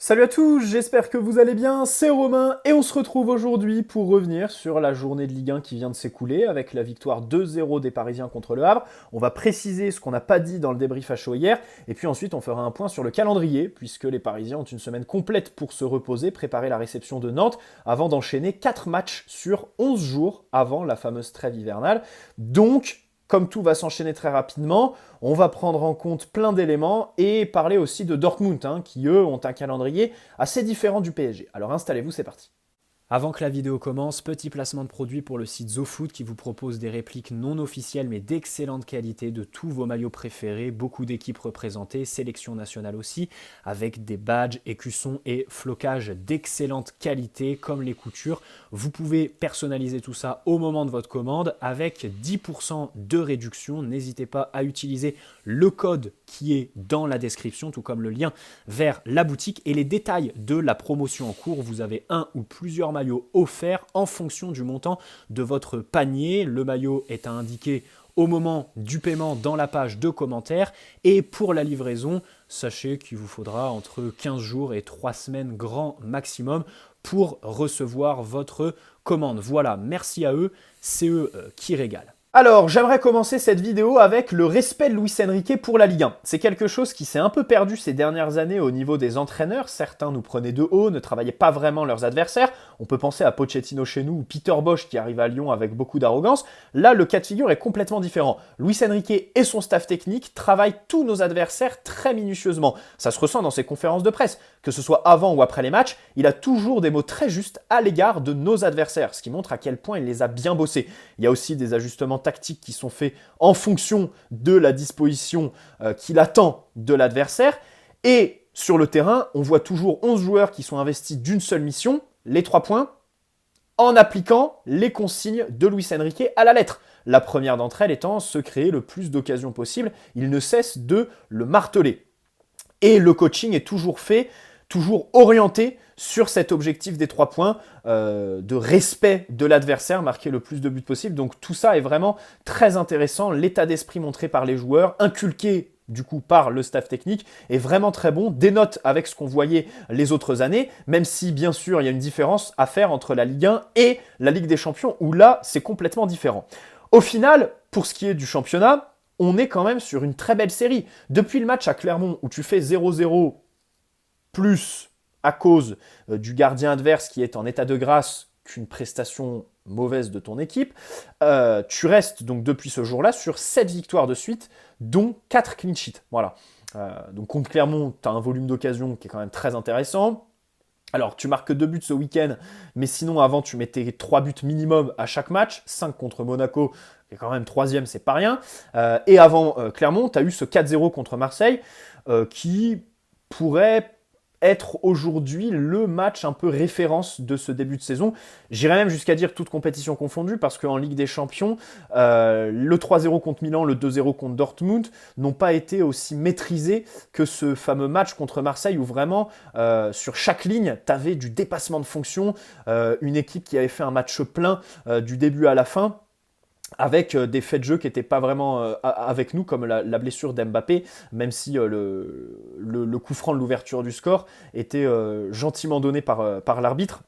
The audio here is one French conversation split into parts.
Salut à tous, j'espère que vous allez bien, c'est Romain et on se retrouve aujourd'hui pour revenir sur la journée de Ligue 1 qui vient de s'écouler avec la victoire 2-0 des Parisiens contre le Havre. On va préciser ce qu'on n'a pas dit dans le débrief à chaud hier et puis ensuite on fera un point sur le calendrier puisque les Parisiens ont une semaine complète pour se reposer, préparer la réception de Nantes avant d'enchaîner 4 matchs sur 11 jours avant la fameuse trêve hivernale. Donc, comme tout va s'enchaîner très rapidement, on va prendre en compte plein d'éléments et parler aussi de Dortmund, qui eux ont un calendrier assez différent du PSG. Alors installez-vous, c'est parti. Avant que la vidéo commence, petit placement de produit pour le site ZoFoot qui vous propose des répliques non officielles mais d'excellente qualité de tous vos maillots préférés, beaucoup d'équipes représentées, sélection nationale aussi, avec des badges, écussons et flocages d'excellente qualité comme les coutures. Vous pouvez personnaliser tout ça au moment de votre commande avec 10% de réduction. N'hésitez pas à utiliser le code qui est dans la description, tout comme le lien vers la boutique et les détails de la promotion en cours. Vous avez un ou plusieurs maillots offerts en fonction du montant de votre panier. Le maillot est à indiquer au moment du paiement dans la page de commentaires. Et pour la livraison, sachez qu'il vous faudra entre 15 jours et 3 semaines grand maximum pour recevoir votre commande. Voilà, merci à eux, c'est eux qui régalent. Alors, j'aimerais commencer cette vidéo avec le respect de Luis Enrique pour la Ligue 1. C'est quelque chose qui s'est un peu perdu ces dernières années au niveau des entraîneurs. Certains nous prenaient de haut, ne travaillaient pas vraiment leurs adversaires. On peut penser à Pochettino chez nous ou Peter Bosz qui arrive à Lyon avec beaucoup d'arrogance. Là, le cas de figure est complètement différent. Luis Enrique et son staff technique travaillent tous nos adversaires très minutieusement. Ça se ressent dans ses conférences de presse. Que ce soit avant ou après les matchs, il a toujours des mots très justes à l'égard de nos adversaires, ce qui montre à quel point il les a bien bossés. Il y a aussi des ajustements tactiques qui sont faits en fonction de la disposition qu'il attend de l'adversaire. Et sur le terrain, on voit toujours 11 joueurs qui sont investis d'une seule mission, les 3 points, en appliquant les consignes de Luis Enrique à la lettre. La première d'entre elles étant se créer le plus d'occasions possible. Il ne cesse de le marteler. Et le coaching est toujours fait, toujours orienté sur cet objectif des 3 points, de respect de l'adversaire, marquer le plus de buts possible. Donc tout ça est vraiment très intéressant. L'état d'esprit montré par les joueurs, inculqué du coup par le staff technique, est vraiment très bon, dénote avec ce qu'on voyait les autres années, même si bien sûr il y a une différence à faire entre la Ligue 1 et la Ligue des Champions, où là c'est complètement différent. Au final, pour ce qui est du championnat, on est quand même sur une très belle série. Depuis le match à Clermont où tu fais 0-0 plus à cause du gardien adverse qui est en état de grâce qu'une prestation mauvaise de ton équipe, tu restes donc depuis ce jour-là sur 7 victoires de suite, dont 4 clean sheets. Voilà. Donc contre Clermont, tu as un volume d'occasion qui est quand même très intéressant. Alors, tu marques 2 buts ce week-end, mais sinon, avant, tu mettais 3 buts minimum à chaque match, 5 contre Monaco, qui est quand même 3e, c'est pas rien. Et avant Clermont, tu as eu ce 4-0 contre Marseille, qui pourrait être aujourd'hui le match un peu référence de ce début de saison. J'irais même jusqu'à dire toute compétition confondue, parce qu'en Ligue des Champions, le 3-0 contre Milan, le 2-0 contre Dortmund n'ont pas été aussi maîtrisés que ce fameux match contre Marseille, où vraiment, sur chaque ligne, tu avais du dépassement de fonction, une équipe qui avait fait un match plein du début à la fin, avec des faits de jeu qui n'étaient pas vraiment avec nous, comme la blessure d'Mbappé, même si le coup franc de l'ouverture du score était gentiment donné par l'arbitre.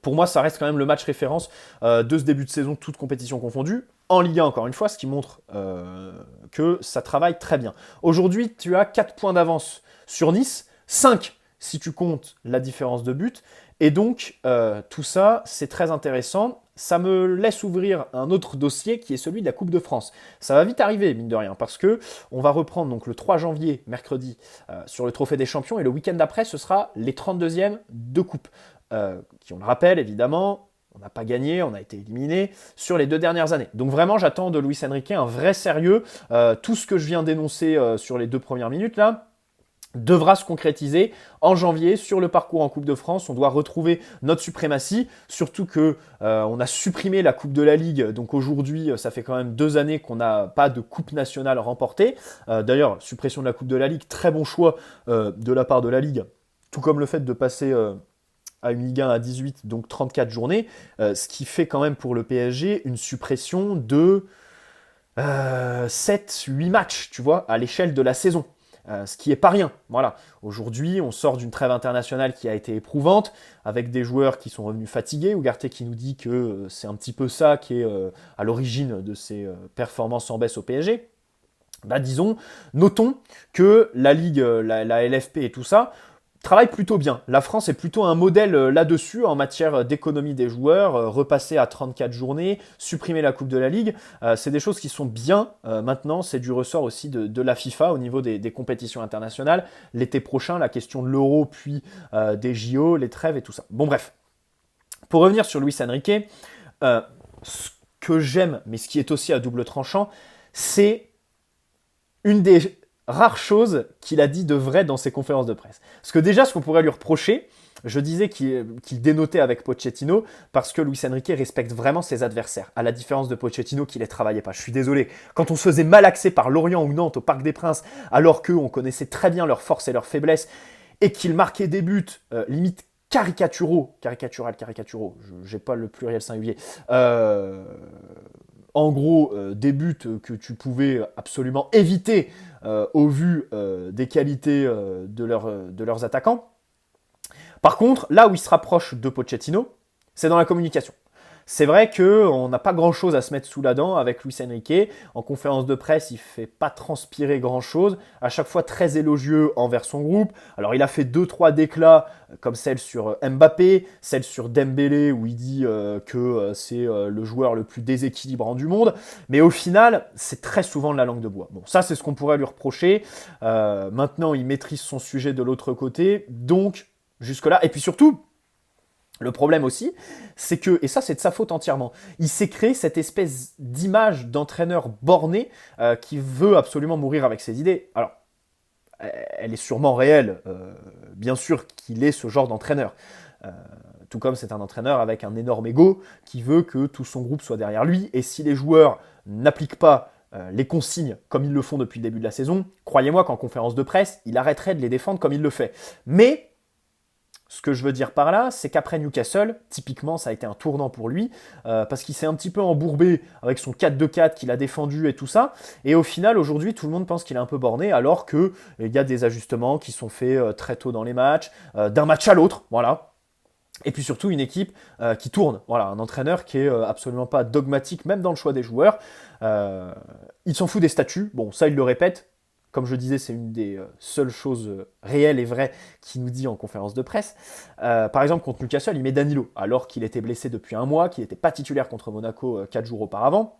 Pour moi, ça reste quand même le match référence de ce début de saison, toute compétition confondue. En Ligue 1, encore une fois, ce qui montre que ça travaille très bien. Aujourd'hui, tu as 4 points d'avance sur Nice, 5 si tu comptes la différence de but. Et donc, tout ça, c'est très intéressant. Ça me laisse ouvrir un autre dossier qui est celui de la Coupe de France. Ça va vite arriver, mine de rien, parce que on va reprendre donc le 3 janvier, mercredi, sur le Trophée des Champions, et le week-end d'après, ce sera les 32e de Coupe, qui, on le rappelle, évidemment, on n'a pas gagné, on a été éliminé sur les 2 dernières années. Donc vraiment, j'attends de Luis Enrique un vrai sérieux. Tout ce que je viens d'énoncer sur les 2 premières minutes, là, devra se concrétiser en janvier sur le parcours en Coupe de France. On doit retrouver notre suprématie, surtout que on a supprimé la Coupe de la Ligue. Donc aujourd'hui, ça fait quand même 2 années qu'on n'a pas de Coupe nationale remportée. D'ailleurs, suppression de la Coupe de la Ligue, très bon choix de la part de la Ligue, tout comme le fait de passer à une Ligue 1 à 18, donc 34 journées, ce qui fait quand même pour le PSG une suppression de 7-8 matchs, tu vois, à l'échelle de la saison. ce qui est pas rien. Voilà. Aujourd'hui, on sort d'une trêve internationale qui a été éprouvante, avec des joueurs qui sont revenus fatigués. Ugarte qui nous dit que c'est un petit peu ça qui est à l'origine de ses performances en baisse au PSG. Bah, notons que la Ligue, la LFP et tout ça travaille plutôt bien. La France est plutôt un modèle là-dessus en matière d'économie des joueurs, repasser à 34 journées, supprimer la Coupe de la Ligue. C'est des choses qui sont bien maintenant. C'est du ressort aussi de la FIFA au niveau des compétitions internationales. L'été prochain, la question de l'Euro, puis des JO, les trêves et tout ça. Bon bref, pour revenir sur Luis Enrique, ce que j'aime, mais ce qui est aussi à double tranchant, c'est une des rares choses qu'il a dit de vrai dans ses conférences de presse. Parce que déjà, ce qu'on pourrait lui reprocher, je disais qu'il dénotait avec Pochettino parce que Luis Enrique respecte vraiment ses adversaires, à la différence de Pochettino qui les travaillait pas. Je suis désolé. Quand on se faisait malaxer par Lorient ou Nantes au Parc des Princes, alors qu'on connaissait très bien leurs forces et leurs faiblesses, et qu'ils marquaient des buts limite caricaturaux, j'ai pas le pluriel singulier, en gros, des buts que tu pouvais absolument éviter au vu des qualités de leurs attaquants. Par contre, là où il se rapproche de Pochettino, c'est dans la communication. C'est vrai qu'on n'a pas grand-chose à se mettre sous la dent avec Luis Enrique. En conférence de presse, il ne fait pas transpirer grand-chose. À chaque fois très élogieux envers son groupe. Alors il a fait 2-3 déclats comme celle sur Mbappé, celle sur Dembélé où il dit que c'est le joueur le plus déséquilibrant du monde. Mais au final, c'est très souvent de la langue de bois. Bon, ça c'est ce qu'on pourrait lui reprocher. Maintenant, il maîtrise son sujet de l'autre côté. Donc, jusque-là. Et puis surtout, le problème aussi, c'est que, et ça c'est de sa faute entièrement, il s'est créé cette espèce d'image d'entraîneur borné qui veut absolument mourir avec ses idées. Alors, elle est sûrement réelle, bien sûr qu'il est ce genre d'entraîneur. Tout comme c'est un entraîneur avec un énorme ego qui veut que tout son groupe soit derrière lui, et si les joueurs n'appliquent pas les consignes comme ils le font depuis le début de la saison, croyez-moi qu'en conférence de presse, il arrêterait de les défendre comme il le fait. Mais ce que je veux dire par là, c'est qu'après Newcastle, typiquement, ça a été un tournant pour lui, parce qu'il s'est un petit peu embourbé avec son 4-2-4 qu'il a défendu et tout ça. Et au final, aujourd'hui, tout le monde pense qu'il est un peu borné, alors qu'il y a des ajustements qui sont faits très tôt dans les matchs, d'un match à l'autre, voilà. Et puis surtout, une équipe qui tourne. Voilà, un entraîneur qui est absolument pas dogmatique, même dans le choix des joueurs. Il s'en fout des statuts. Bon, ça, il le répète. Comme je disais, c'est une des seules choses réelles et vraies qu'il nous dit en conférence de presse. Par exemple, contre Newcastle, il met Danilo, alors qu'il était blessé depuis un mois, qu'il n'était pas titulaire contre Monaco 4 jours auparavant.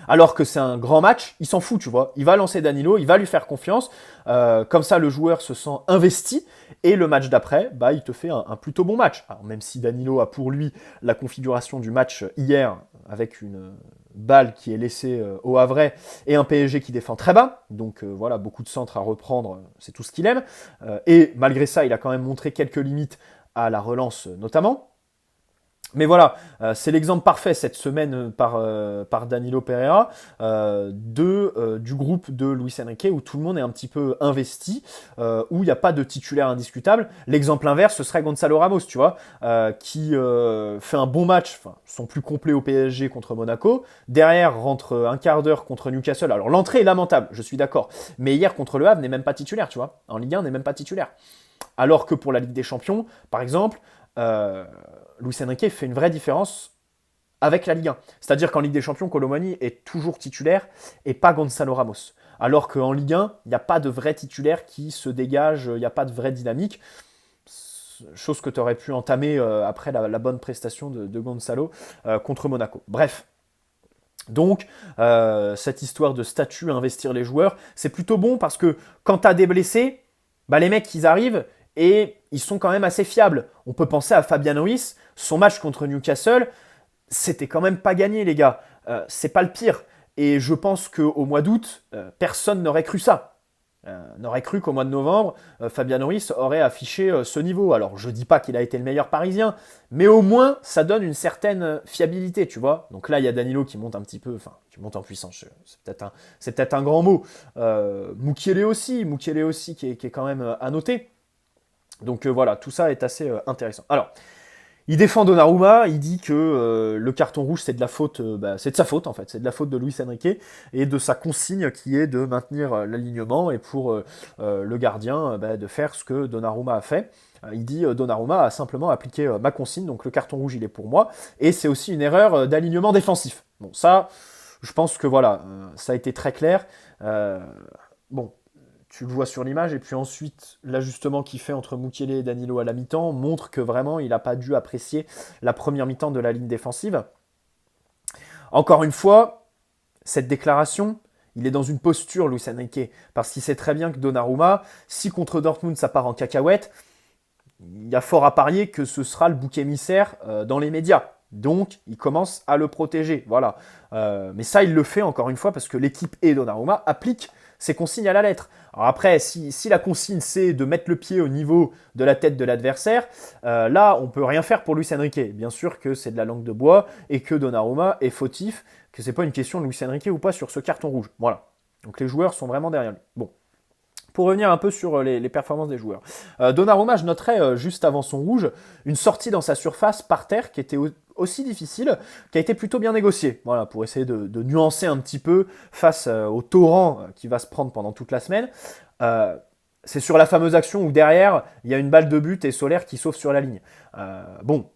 Alors que c'est un grand match, il s'en fout, tu vois. Il va lancer Danilo, il va lui faire confiance. Comme ça, le joueur se sent investi. Et le match d'après, bah, il te fait un plutôt bon match. Alors, même si Danilo a pour lui la configuration du match hier, avec une balle qui est laissée au Havrais et un PSG qui défend très bas. Donc voilà, beaucoup de centres à reprendre, c'est tout ce qu'il aime. Et malgré ça, il a quand même montré quelques limites à la relance notamment. Mais voilà, c'est l'exemple parfait cette semaine par Danilo Pereira du groupe de Luis Enrique où tout le monde est un petit peu investi, où il n'y a pas de titulaire indiscutable. L'exemple inverse, ce serait Gonzalo Ramos, tu vois, qui fait un bon match, enfin son plus complet au PSG contre Monaco. Derrière, rentre un quart d'heure contre Newcastle. Alors l'entrée est lamentable, je suis d'accord. Mais hier contre Le Havre n'est même pas titulaire, tu vois. En Ligue 1, n'est même pas titulaire. Alors que pour la Ligue des Champions, par exemple, Luis Enrique fait une vraie différence avec la Ligue 1. C'est-à-dire qu'en Ligue des Champions, Colomani est toujours titulaire et pas Gonzalo Ramos. Alors qu'en Ligue 1, il n'y a pas de vrai titulaire qui se dégage, il n'y a pas de vraie dynamique. Chose que tu aurais pu entamer après la bonne prestation de Gonzalo contre Monaco. Bref. Donc, cette histoire de statut, investir les joueurs, c'est plutôt bon parce que quand tu as des blessés, bah, les mecs, ils arrivent et ils sont quand même assez fiables. On peut penser à Fabian Ruiz, son match contre Newcastle, c'était quand même pas gagné, les gars. C'est pas le pire. Et je pense qu'au mois d'août, personne n'aurait cru ça. N'aurait cru qu'au mois de novembre, Fabian Ruiz aurait affiché ce niveau. Alors, je dis pas qu'il a été le meilleur parisien, mais au moins, ça donne une certaine fiabilité, tu vois. Donc là, il y a Danilo qui monte un petit peu, enfin, qui monte en puissance, c'est peut-être un grand mot. Mukiele aussi qui est quand même à noter. Donc voilà, tout ça est assez intéressant. Alors, Il défend Donnarumma, il dit que le carton rouge c'est de la faute, c'est de sa faute en fait, c'est de la faute de Luis Enrique et de sa consigne qui est de maintenir l'alignement et pour le gardien de faire ce que Donnarumma a fait. Il dit Donnarumma a simplement appliqué ma consigne, donc le carton rouge il est pour moi et c'est aussi une erreur d'alignement défensif. Bon ça, je pense que voilà, ça a été très clair. Euh, bon, tu le vois sur l'image, et puis ensuite, l'ajustement qu'il fait entre Mukiele et Danilo à la mi-temps montre que vraiment, il n'a pas dû apprécier la première mi-temps de la ligne défensive. Encore une fois, cette déclaration, il est dans une posture, Luis Enrique, parce qu'il sait très bien que Donnarumma, si contre Dortmund ça part en cacahuète, il y a fort à parier que ce sera le bouc émissaire dans les médias. Donc, il commence à le protéger. Voilà. Mais ça, il le fait encore une fois parce que l'équipe et Donnarumma appliquent ses consignes à la lettre. Alors après, si la consigne, c'est de mettre le pied au niveau de la tête de l'adversaire, là, on ne peut rien faire pour Luis Enrique. Bien sûr que c'est de la langue de bois et que Donnarumma est fautif, que ce n'est pas une question de Luis Enrique ou pas sur ce carton rouge. Voilà. Donc les joueurs sont vraiment derrière lui. Bon. Pour revenir un peu sur les performances des joueurs. Donnarumma, je noterais juste avant son rouge, une sortie dans sa surface par terre qui était aussi difficile, qui a été plutôt bien négociée. Voilà, pour essayer de nuancer un petit peu face au torrent qui va se prendre pendant toute la semaine. C'est sur la fameuse action où derrière, il y a une balle de but et Soler qui sauve sur la ligne. Bon,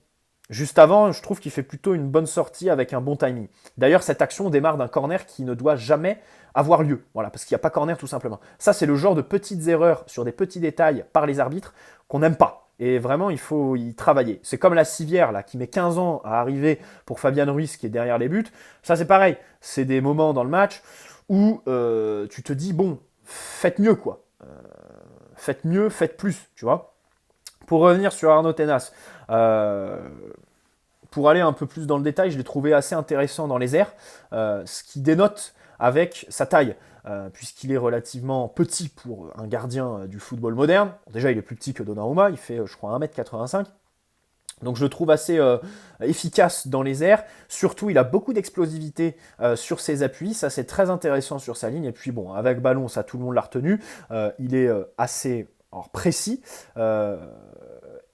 juste avant, je trouve qu'il fait plutôt une bonne sortie avec un bon timing. D'ailleurs, cette action démarre d'un corner qui ne doit jamais avoir lieu. Voilà, parce qu'il n'y a pas corner tout simplement. Ça, c'est le genre de petites erreurs sur des petits détails par les arbitres qu'on n'aime pas. Et vraiment, il faut y travailler. C'est comme la civière là, qui met 15 ans à arriver pour Fabian Ruiz qui est derrière les buts. Ça, c'est pareil. C'est des moments dans le match où tu te dis, bon, faites mieux quoi. Faites mieux, faites plus, tu vois. Pour revenir sur Arnaud Tenas, pour aller un peu plus dans le détail, je l'ai trouvé assez intéressant dans les airs, ce qui dénote avec sa taille, puisqu'il est relativement petit pour un gardien du football moderne. Bon, déjà, il est plus petit que Donnarumma, il fait, je crois, 1m85. Donc je le trouve assez efficace dans les airs. Surtout, il a beaucoup d'explosivité sur ses appuis. Ça, c'est très intéressant sur sa ligne. Et puis bon, avec ballon, ça, tout le monde l'a retenu. Il est assez précis.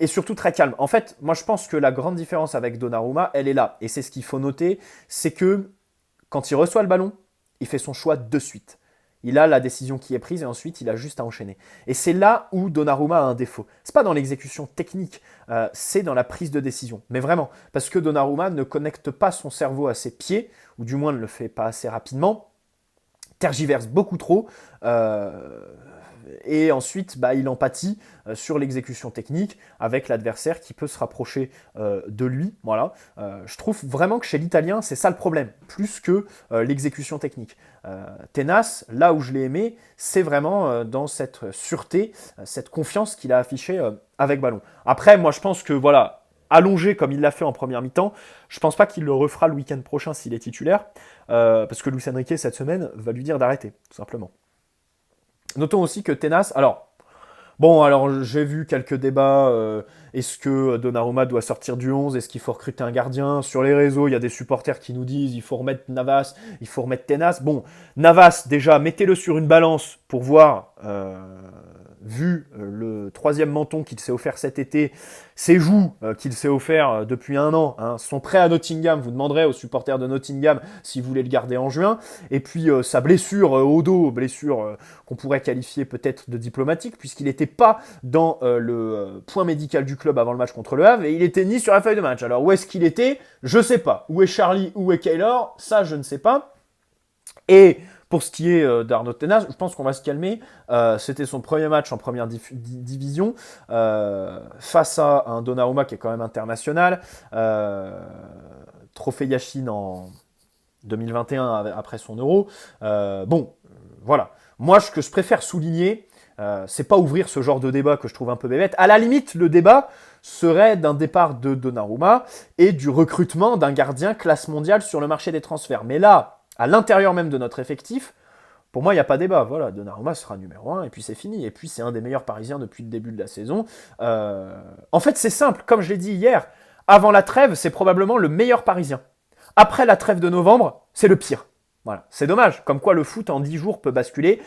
Et surtout très calme. En fait, moi je pense que la grande différence avec Donnarumma, elle est là. Et c'est ce qu'il faut noter, c'est que quand il reçoit le ballon, il fait son choix de suite. Il a la décision qui est prise et ensuite il a juste à enchaîner. Et c'est là où Donnarumma a un défaut. C'est pas dans l'exécution technique, c'est dans la prise de décision. Mais vraiment, parce que Donnarumma ne connecte pas son cerveau à ses pieds, ou du moins ne le fait pas assez rapidement, tergiverse beaucoup trop, et ensuite il empathie sur l'exécution technique avec l'adversaire qui peut se rapprocher de lui. Voilà. Je trouve vraiment que chez l'Italien, c'est ça le problème, plus que l'exécution technique. Tenas, là où je l'ai aimé, c'est vraiment dans cette sûreté, cette confiance qu'il a affichée avec ballon. Après, moi je pense que voilà, allongé comme il l'a fait en première mi-temps, je pense pas qu'il le refera le week-end prochain s'il est titulaire, parce que Luis Enrique cette semaine va lui dire d'arrêter, tout simplement. Notons aussi que Tenas, alors j'ai vu quelques débats, est-ce que Donnarumma doit sortir du 11, est-ce qu'il faut recruter un gardien? Sur les réseaux, il y a des supporters qui nous disent il faut remettre Navas, il faut remettre Tenas. Bon, Navas, déjà, mettez-le sur une balance pour voir, vu le troisième menton qu'il s'est offert cet été, ses joues qu'il s'est offert depuis un an, sont prêts à Nottingham. Vous demanderez aux supporters de Nottingham s'ils voulaient le garder en juin. Et puis sa blessure au dos, blessure qu'on pourrait qualifier peut-être de diplomatique, puisqu'il n'était pas dans le point médical du club avant le match contre le Havre, et il était ni sur la feuille de match. Alors où est-ce qu'il était? Je sais pas. Où est Charlie? Où est Keylor? Ça, je ne sais pas. Et pour ce qui est d'Arnaud Tenas, je pense qu'on va se calmer. C'était son premier match en première division face à un Donnarumma qui est quand même international. Trophée Yashin en 2021 après son Euro. Voilà. Moi, ce que je préfère souligner, c'est pas ouvrir ce genre de débat que je trouve un peu bébête. À la limite, le débat serait d'un départ de Donnarumma et du recrutement d'un gardien classe mondiale sur le marché des transferts. Mais là, à l'intérieur même de notre effectif, pour moi, il n'y a pas débat. Voilà, Donnarumma sera numéro 1 et puis c'est fini. Et puis c'est un des meilleurs Parisiens depuis le début de la saison. En fait, c'est simple. Comme je l'ai dit hier, avant la trêve, c'est probablement le meilleur Parisien. Après la trêve de novembre, c'est le pire. Voilà, c'est dommage. Comme quoi le foot en 10 jours peut basculer,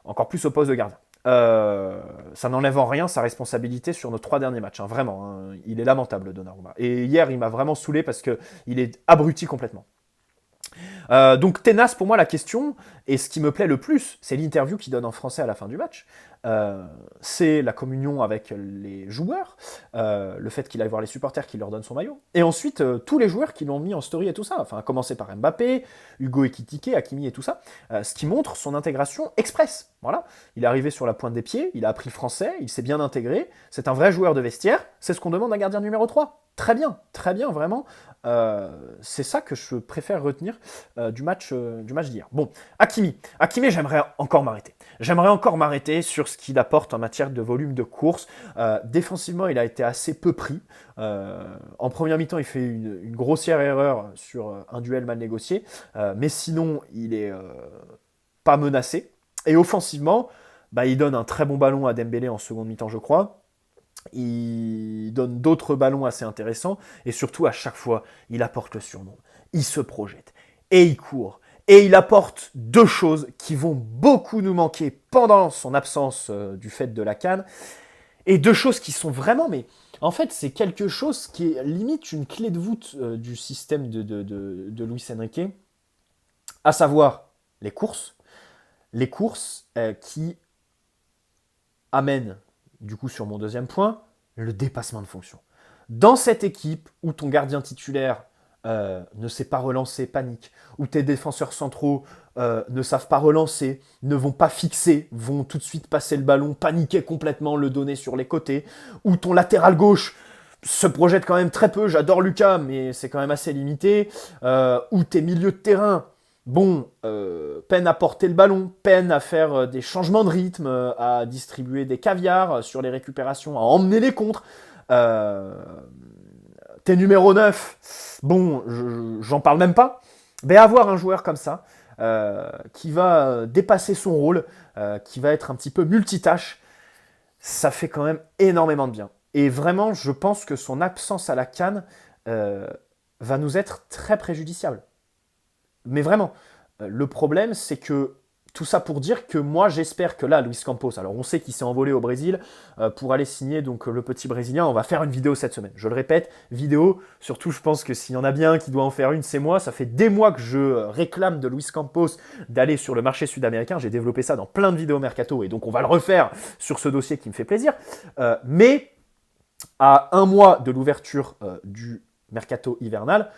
encore plus au poste de gardien. ça n'enlève en rien sa responsabilité sur nos 3 derniers matchs, hein, vraiment. Hein. Il est lamentable, Donnarumma. Et hier, il m'a vraiment saoulé parce qu'il est abruti complètement. Donc tenace pour moi la question, et ce qui me plaît le plus, c'est l'interview qu'il donne en français à la fin du match. C'est la communion avec les joueurs, le fait qu'il aille voir les supporters qui leur donnent son maillot, et ensuite tous les joueurs qui l'ont mis en story et tout ça, enfin à commencer par Mbappé, Hugo Ekitike, Hakimi et tout ça, ce qui montre son intégration express. Voilà, il est arrivé sur la pointe des pieds, il a appris le français, il s'est bien intégré, c'est un vrai joueur de vestiaire, c'est ce qu'on demande d'un gardien numéro 3. Très bien, vraiment. C'est ça que je préfère retenir du match d'hier. Bon, Hakimi, j'aimerais encore m'arrêter. J'aimerais encore m'arrêter sur ce qu'il apporte en matière de volume de course. Défensivement, il a été assez peu pris. En première mi-temps, il fait une grossière erreur sur un duel mal négocié. Mais sinon, il est pas menacé. Et offensivement, il donne un très bon ballon à Dembélé en seconde mi-temps, je crois. Il donne d'autres ballons assez intéressants, et surtout à chaque fois, il apporte le surnom. Il se projette, et il court, et il apporte 2 choses qui vont beaucoup nous manquer pendant son absence du fait de la CAN, et 2 choses qui sont vraiment, mais en fait, c'est quelque chose qui est limite une clé de voûte du système de Luis Enrique, à savoir les courses qui amènent du coup sur mon deuxième point, le dépassement de fonction. Dans cette équipe où ton gardien titulaire ne sait pas relancer, panique, où tes défenseurs centraux ne savent pas relancer, ne vont pas fixer, vont tout de suite passer le ballon, paniquer complètement, le donner sur les côtés, où ton latéral gauche se projette quand même très peu, j'adore Lucas, mais c'est quand même assez limité, où tes milieux de terrain peine à porter le ballon, peine à faire des changements de rythme, à distribuer des caviars sur les récupérations, à emmener les contres. T'es numéro 9, j'en parle même pas. Mais avoir un joueur comme ça, qui va dépasser son rôle, qui va être un petit peu multitâche, ça fait quand même énormément de bien. Et vraiment, je pense que son absence à la CAN va nous être très préjudiciable. Mais vraiment, le problème, c'est que tout ça pour dire que moi, j'espère que là, Luis Campos, alors on sait qu'il s'est envolé au Brésil pour aller signer donc le petit Brésilien. On va faire une vidéo cette semaine. Je le répète, vidéo. Surtout, je pense que s'il y en a bien qui doit en faire une, c'est moi. Ça fait des mois que je réclame de Luis Campos d'aller sur le marché sud-américain. J'ai développé ça dans plein de vidéos mercato et donc on va le refaire sur ce dossier qui me fait plaisir. Mais à un mois de l'ouverture du mercato hivernal,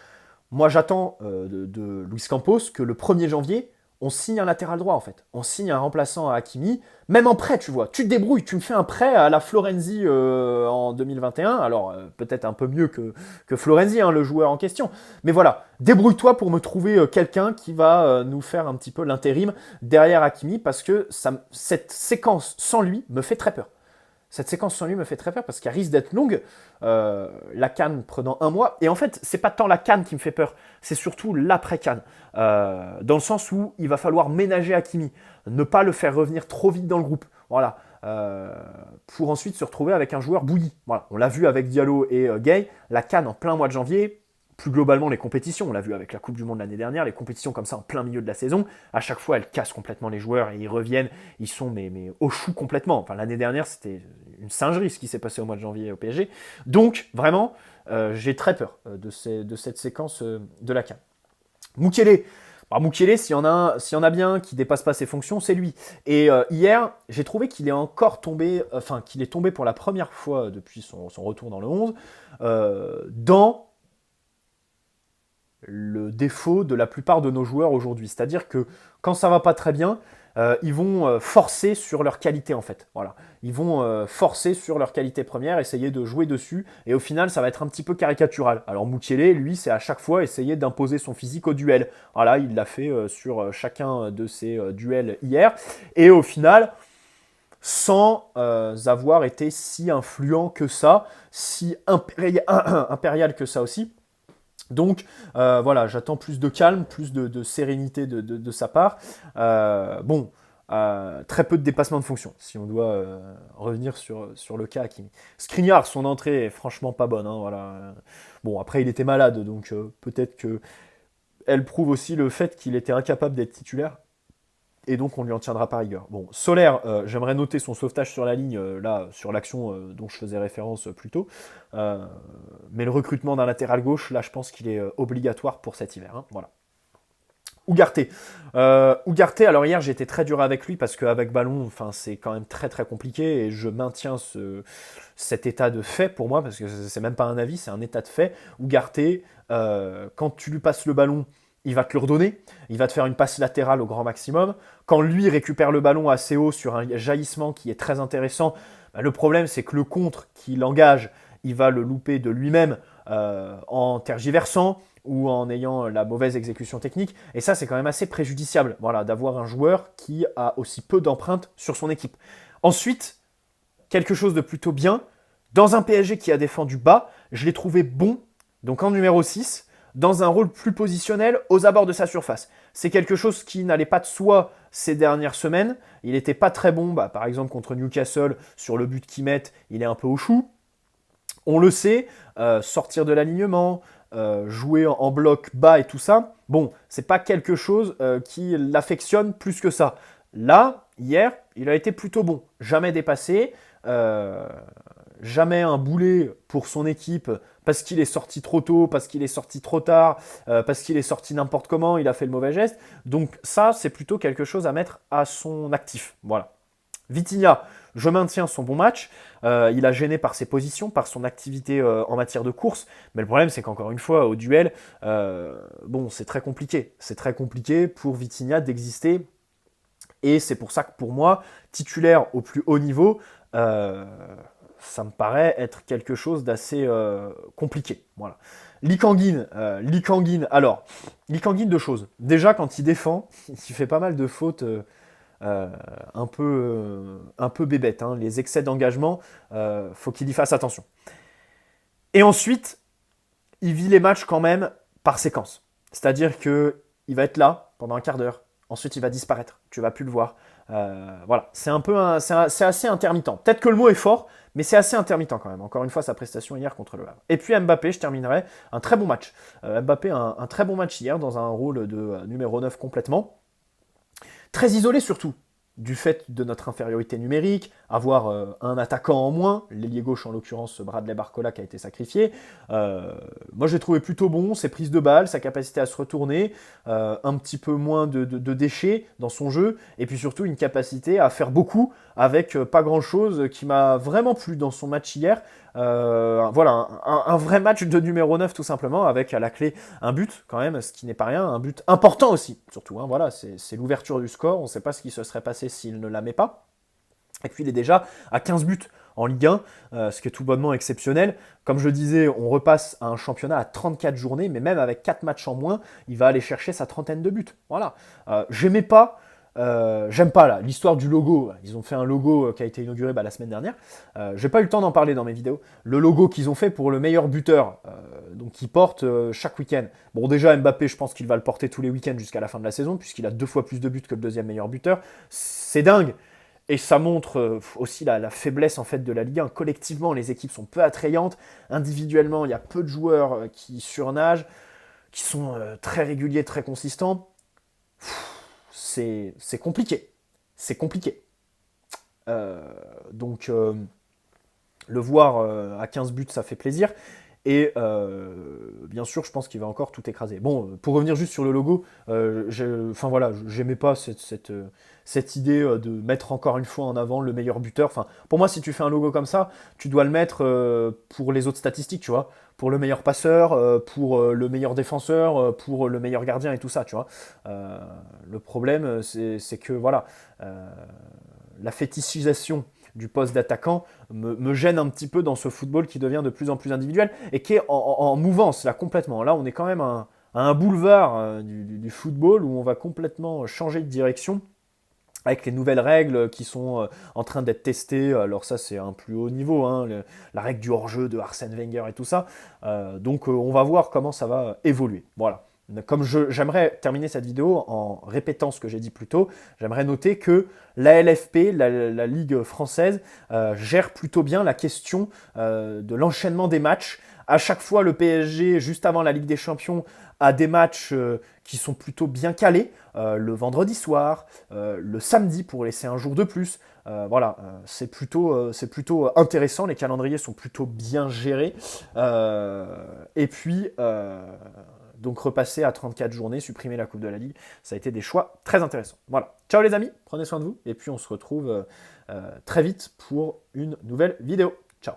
moi, j'attends de Luis Campos que le 1er janvier, on signe un latéral droit, en fait. On signe un remplaçant à Hakimi, même en prêt, tu vois. Tu te débrouilles, tu me fais un prêt à la Florenzi en 2021. Alors, peut-être un peu mieux que Florenzi, hein, le joueur en question. Mais voilà, débrouille-toi pour me trouver quelqu'un qui va nous faire un petit peu l'intérim derrière Hakimi, parce que cette séquence sans lui me fait très peur. Cette séquence sans lui me fait très peur parce qu'elle risque d'être longue, la CAN prenant 1 mois. Et en fait, c'est pas tant la CAN qui me fait peur, c'est surtout l'après-CAN. Dans le sens où il va falloir ménager Hakimi, ne pas le faire revenir trop vite dans le groupe. Voilà. Pour ensuite se retrouver avec un joueur bouilli. Voilà. On l'a vu avec Diallo et Gay, la CAN en plein mois de janvier. Plus globalement, les compétitions, on l'a vu avec la Coupe du Monde l'année dernière, les compétitions comme ça en plein milieu de la saison, à chaque fois, elles cassent complètement les joueurs et ils reviennent, ils sont mais au chou complètement. Enfin, l'année dernière, c'était une singerie ce qui s'est passé au mois de janvier au PSG. Donc, vraiment, j'ai très peur de cette séquence de la CAN. Mukiele, s'il y en a bien qui dépasse pas ses fonctions, c'est lui. Et hier, j'ai trouvé qu'il est tombé pour la première fois depuis son retour dans le 11, dans le défaut de la plupart de nos joueurs aujourd'hui. C'est-à-dire que quand ça va pas très bien, ils vont forcer sur leur qualité en fait. Voilà. Ils vont forcer sur leur qualité première, essayer de jouer dessus, et au final ça va être un petit peu caricatural. Alors Mukiele, lui, c'est à chaque fois essayer d'imposer son physique au duel. Voilà, il l'a fait sur chacun de ses duels hier, et au final, sans avoir été si influent que ça, si impérial que ça aussi. Donc voilà, j'attends plus de calme, plus de sérénité de sa part. Très peu de dépassement de fonction, si on doit revenir sur le cas Hakimi. Skriniar, son entrée est franchement pas bonne. Hein, voilà. Bon, après il était malade, donc peut-être que elle prouve aussi le fait qu'il était incapable d'être titulaire. et donc on lui en tiendra par rigueur. Bon, Solaire, j'aimerais noter son sauvetage sur la ligne, là, sur l'action dont je faisais référence plus tôt. Euh, mais le recrutement d'un latéral gauche, là, je pense qu'il est obligatoire pour cet hiver. Hein, voilà. Ougarté. Ougarté, alors hier j'ai été très dur avec lui parce qu'avec ballon, enfin, c'est quand même très très compliqué et je maintiens cet état de fait pour moi parce que c'est même pas un avis, c'est un état de fait. Ougarté, quand tu lui passes le ballon, il va te le redonner, il va te faire une passe latérale au grand maximum. Quand lui récupère le ballon assez haut sur un jaillissement qui est très intéressant, bah, le problème c'est que le contre qu'il engage, il va le louper de lui-même en tergiversant ou en ayant la mauvaise exécution technique. Et ça, c'est quand même assez préjudiciable, voilà, d'avoir un joueur qui a aussi peu d'empreintes sur son équipe. Ensuite, quelque chose de plutôt bien, dans un PSG qui a défendu bas, je l'ai trouvé bon, donc en numéro 6, dans un rôle plus positionnel aux abords de sa surface. C'est quelque chose qui n'allait pas de soi ces dernières semaines. Il n'était pas très bon, bah, par exemple contre Newcastle, sur le but qu'il met, il est un peu au chou. On le sait, sortir de l'alignement, jouer en bloc bas et tout ça, bon, c'est pas quelque chose qui l'affectionne plus que ça. Là, hier, il a été plutôt bon. Jamais dépassé, jamais un boulet pour son équipe parce qu'il est sorti trop tôt, parce qu'il est sorti trop tard, parce qu'il est sorti n'importe comment, il a fait le mauvais geste. Donc ça, c'est plutôt quelque chose à mettre à son actif. Voilà. Vitinha, je maintiens son bon match. Il a gêné par ses positions, par son activité en matière de course. Mais le problème, c'est qu'encore une fois, au duel, bon, c'est très compliqué. C'est très compliqué pour Vitinha d'exister. Et c'est pour ça que pour moi, titulaire au plus haut niveau, ça me paraît être quelque chose d'assez compliqué. Voilà. Lee Kangin, alors, Lee Kangin, deux choses. Déjà, quand il défend, il fait pas mal de fautes. Un peu bébête. Hein. Les excès d'engagement, faut qu'il y fasse attention. Et ensuite, il vit les matchs quand même par séquence. C'est-à-dire que il va être là pendant un quart d'heure. Ensuite, il va disparaître. Tu vas plus le voir. Voilà, c'est assez intermittent. Peut-être que le mot est fort, mais c'est assez intermittent quand même. Encore une fois, sa prestation hier contre le Havre. Et puis Mbappé, je terminerai. Un très bon match. Mbappé, un très bon match hier dans un rôle de numéro 9 complètement. Très isolé surtout, du fait de notre infériorité numérique, avoir un attaquant en moins, l'ailier gauche en l'occurrence Bradley Barcola qui a été sacrifié. Moi je l'ai trouvé plutôt bon, ses prises de balles, sa capacité à se retourner, un petit peu moins de déchets dans son jeu, et puis surtout une capacité à faire beaucoup avec pas grand chose qui m'a vraiment plu dans son match hier. Voilà, un vrai match de numéro 9 tout simplement, avec à la clé un but quand même, ce qui n'est pas rien, un but important aussi, surtout. Hein, voilà, c'est l'ouverture du score, on ne sait pas ce qui se serait passé s'il ne la met pas. Et puis il est déjà à 15 buts en Ligue 1, ce qui est tout bonnement exceptionnel. Comme je disais, on repasse à un championnat à 34 journées, mais même avec 4 matchs en moins, il va aller chercher sa trentaine de buts. Voilà. J'aime pas là l'histoire du logo. Ils ont fait un logo qui a été inauguré la semaine dernière. J'ai pas eu le temps d'en parler dans mes vidéos. Le logo qu'ils ont fait pour le meilleur buteur, donc qui porte chaque week-end. Bon, déjà Mbappé, je pense qu'il va le porter tous les week-ends jusqu'à la fin de la saison, puisqu'il a 2 fois plus de buts que le deuxième meilleur buteur. C'est dingue. Et ça montre aussi la faiblesse en fait de la Ligue 1. Collectivement, les équipes sont peu attrayantes. Individuellement, il y a peu de joueurs qui surnagent, qui sont très réguliers, très consistants. C'est compliqué. C'est compliqué. Donc, le voir à 15 buts, ça fait plaisir. Et bien sûr, je pense qu'il va encore tout écraser. Bon, pour revenir juste sur le logo, enfin voilà, j'aimais pas cette idée de mettre encore une fois en avant le meilleur buteur. Enfin, pour moi, si tu fais un logo comme ça, tu dois le mettre pour les autres statistiques, tu vois, pour le meilleur passeur, pour le meilleur défenseur, pour le meilleur gardien et tout ça, tu vois. Le problème, c'est que voilà, la fétichisation du poste d'attaquant me gêne un petit peu dans ce football qui devient de plus en plus individuel et qui est en mouvance là complètement. Là, on est quand même à un boulevard du football où on va complètement changer de direction avec les nouvelles règles qui sont en train d'être testées. Alors ça, c'est un plus haut niveau, hein, la règle du hors-jeu de Arsène Wenger et tout ça. Donc on va voir comment ça va évoluer. Voilà. comme j'aimerais terminer cette vidéo en répétant ce que j'ai dit plus tôt, j'aimerais noter que la LFP, la Ligue française, gère plutôt bien la question de l'enchaînement des matchs. À chaque fois, le PSG, juste avant la Ligue des Champions, a des matchs qui sont plutôt bien calés, le vendredi soir, le samedi pour laisser un jour de plus. Voilà, c'est plutôt intéressant, les calendriers sont plutôt bien gérés. Et puis, donc repasser à 34 journées, supprimer la Coupe de la Ligue, ça a été des choix très intéressants. Voilà, ciao les amis, prenez soin de vous, et puis on se retrouve très vite pour une nouvelle vidéo. Ciao.